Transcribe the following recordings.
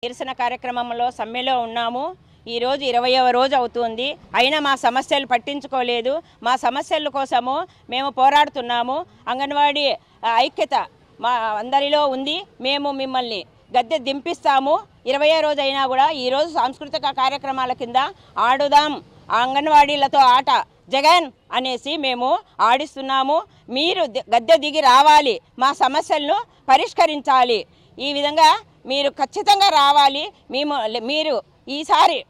నిరసన కార్యక్రమంలో సమ్మెలో ఉన్నాము. ఈరోజు 20వ రోజు అవుతుంది. అయినా మా సమస్యలు పట్టించుకోలేదు. మా సమస్యల కోసము మేము పోరాడుతున్నాము. అంగన్వాడీ ఐక్యత మా అందరిలో ఉంది. మేము మిమ్మల్ని గద్దె దింపిస్తాము. 20వ రోజు అయినా కూడా ఈరోజు సాంస్కృతిక కార్యక్రమాల కింద ఆడుదాం అంగన్వాడీలతో ఆట జగన్ అనేసి మేము ఆడిస్తున్నాము. మీరు గద్దె దిగి రావాలి, మా సమస్యలను పరిష్కరించాలి. ఈ విధంగా మీరు ఖచ్చితంగా రావాలి. మీరు ఈసారి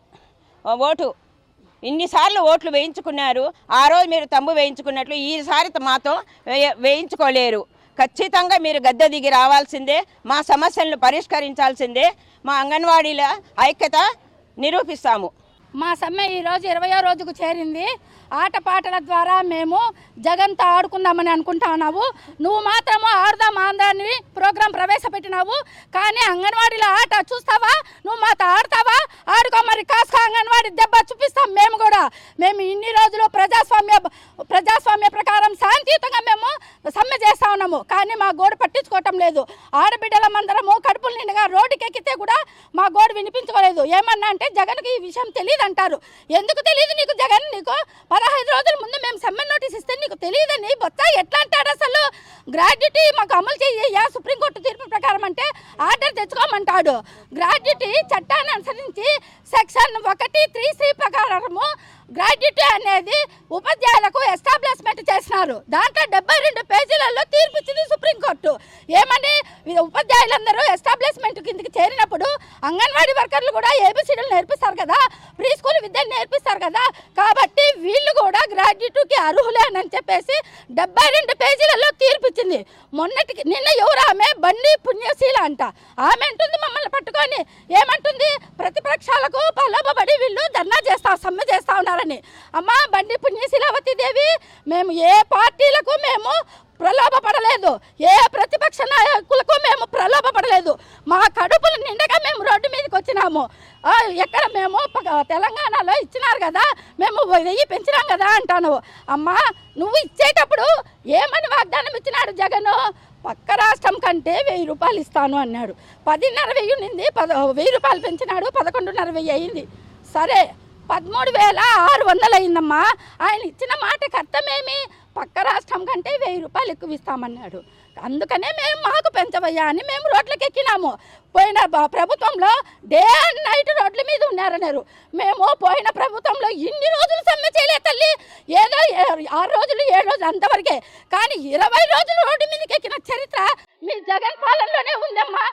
ఇన్నిసార్లు ఓట్లు వేయించుకున్నారు. ఆ రోజు మీరు తమ్ము వేయించుకున్నట్లు ఈసారి మాతో వేయించుకోలేరు. ఖచ్చితంగా మీరు గద్దె దిగి రావాల్సిందే. మా సమస్యలను పరిష్కరించాల్సిందే. మా అంగన్వాడీల ఐక్యత నిరూపిస్తాము. మా సమ్మె ఈరోజు 20వ రోజుకు చేరింది. ఆటపాటల ద్వారా మేము జగన్తో ఆడుకుందామని అనుకుంటున్నావు. నువ్వు మాత్రము ఆడుదాం ఆంధ్రాని ప్రోగ్రాం ప్రవేశపెట్టినావు. కానీ అంగన్వాడీలో ఆట చూస్తావా? నువ్వు మాతో ఆడతావా? ఆడుకో మరి, కాస్త అంగన్వాడీ దెబ్బ చూపిస్తాం. మేము ఇన్ని రోజులు ప్రజాస్వామ్య ప్రకారం శాంతియుతంగా మేము సమ్మె చేస్తా ఉన్నాము. కానీ మా గోడు పట్టించుకోవటం లేదు. ఆడబిడ్డలమందరము కడుపులు నిండుగా రోడ్డుకి ఎక్కితే కూడా మా గోడు వినిపించుకోలేదు. ఏమన్నా అంటే జగన్కి ఈ విషయం తెలియదు అంటారు. ఎందుకు తెలియదు నీకు? జగన్ నీకు 15 రోజుల ముందు మేము సమ్మె నోటీస్ ఇస్తే నీకు తెలియదని బొత్స ఎట్లా అంటాడు? అసలు గ్రాడ్యుటీ మాకు అమలు చేయ సుప్రీంకోర్టు తీర్పు ప్రకారం అంటే ఆర్డర్ తెచ్చుకోమంటాడు. గ్రాడ్యుటీ చట్టాన్ని అనుసరించి సెక్షన్ 1(3)(c) ప్రకారము గ్రాడ్యుటీ అనేది ఉపాధ్యాయులకు ఎస్టాబ్లిష్మెంట్ చేసినారు. దాంట్లో 72 పేజీలలో తీర్పు ఇచ్చింది సుప్రీంకోర్టు. ఏమని? ఉపాధ్యాయులందరూ ఎస్టాబ్లిష్మెంట్ కిందకి చేరినప్పుడు అంగన్వాడీ వర్కర్లు కూడా ఏబిసిడీలు నేర్పిస్తారు కదా, ప్రీ స్కూల్ విద్యను నేర్పిస్తారు కదా, కాబట్టి వీళ్ళు కూడా గ్రాడ్యుటీకి అర్హులేనని చెప్పేసి 72 పేజీలలో తీర్పు ఇచ్చింది. నిన్న ఎవరు ఆమె? బండి పుణ్యశీల అంట. ఆమె అంటుంది మమ్మల్ని పట్టుకొని ఏమంటుంది? ప్రతిపక్షాలకు ప్రలోభపడి వీళ్ళు ధర్నా సమ్మె చేస్తా ఉన్నారని. అమ్మా బండి పుణ్యశీలావతి దేవి, మేము ఏ పార్టీలకు మేము ప్రలోభపడలేదు, ఏ ప్రతిపక్ష నాయకులకు మేము ప్రలోభపడలేదు. మా కడుపులు నిండగా మేము రోడ్డు మీదకి వచ్చినాము. ఎక్కడ మేము తెలంగాణలో ఇచ్చినారు కదా, మేము 1000 పెంచినాం కదా అంటాను. అమ్మా నువ్వు ఇచ్చేటప్పుడు ఏమని వాగ్దానం ఇచ్చినాడు జగన్? పక్క రాష్ట్రం కంటే 1000 రూపాయలు ఇస్తాను అన్నాడు. 10,500 నింది 1000 రూపాయలు పెంచినాడు, 11,500 అయింది. సరే 13,600 అయిందమ్మా. ఆయన ఇచ్చిన మాటకి అర్థమేమి? పక్క రాష్ట్రం కంటే 1000 రూపాయలు ఎక్కువ ఇస్తామన్నాడు. అందుకనే మేము మాకు పెంచవయ్యా అని మేము రోడ్లకు ఎక్కినాము. పోయిన ప్రభుత్వంలో డే అండ్ నైట్ రోడ్ల మీద ఉన్నారన్నారు. మేము పోయిన ప్రభుత్వంలో ఇన్ని రోజులు సమ్మె చేయలే తల్లి. ఏదో 6 రోజులు 7 రోజులు అంతవరకే. కానీ 20 రోజులు రోడ్డు మీదకి ఎక్కిన చరిత్ర మీ జగన్ పాలనలోనే ఉందమ్మా.